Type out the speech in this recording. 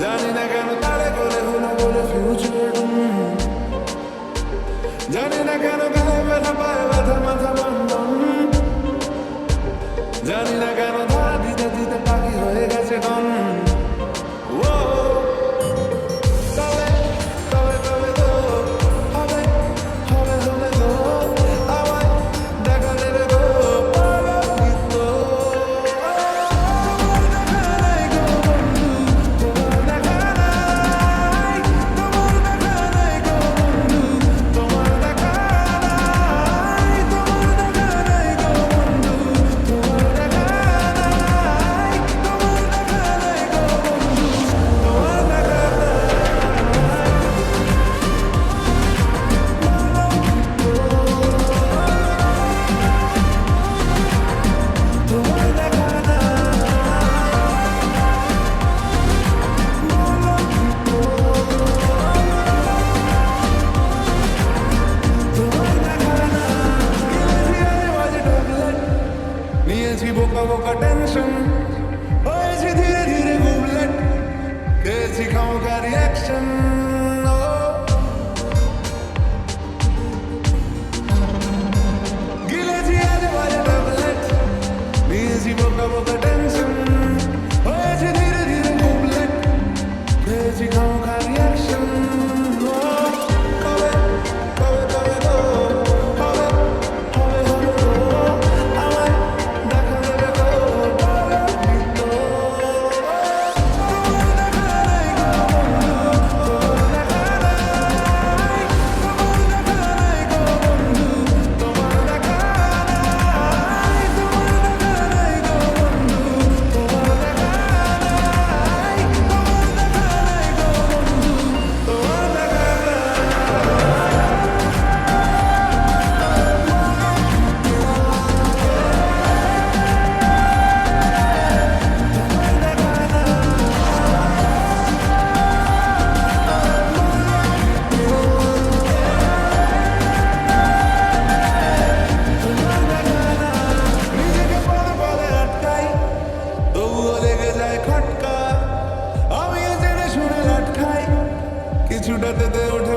জানি না কেন তারে করে হলো বলে ফিউচার জানি না কেন গায়ে ব্যথা পায়ে ব্যথা মাথা বন্ধন জানি না কেন ধরা দিতে দিতে পাখি হয়ে গেছে গন ও তবে তবে তবে তো হবে হবে হবে তো আমায় দেখা দেবে গো পাগলিত তোমার দেখা নাই গো বন্ধু তোমার দেখা নাই তোমার দেখা নাই গো বন্ধু তোমার দেখা নাই তোমার দেখা নাই গো বন্ধু তোমার দেখা নাই তোমার দেখা নাই গো বন্ধু তোমার দেখা তোমার দেখা তোমার দেখা বাজে ঢোকলেন নিয়েছি বোকা বোকা টেনশন হয়েছি ধীরে ধীরে গুবলেট খেয়েছি খামোকা রিয়াকশন গিলেছি আজ বাজে ঢোকলেট নিয়েছি বোকা বোকা টেনশন হয়েছি ধীরে ধীরে গুবলেট খেয়েছি খামোকা রিয়াকশন কবে কবে কবে গো হবে হবে হবে গো আমায় দেখা দেবে গো পাগলিত তোমার দেখা নাই গো বন্ধু তোমার দেখা নাই তোমার দেখা নাই গো বন্ধু তোমার দেখা নাই তোমার দেখা নাই গো বন্ধু তোমার দেখা নাই তোমার দেখা নাই গো বন্ধু তোমার দেখা নিজেকে পদে পদে আটকাই তবুও লেগে যায় খটকা আমি জেনে শুনে লাটকাই কিছুটাতে ওঠে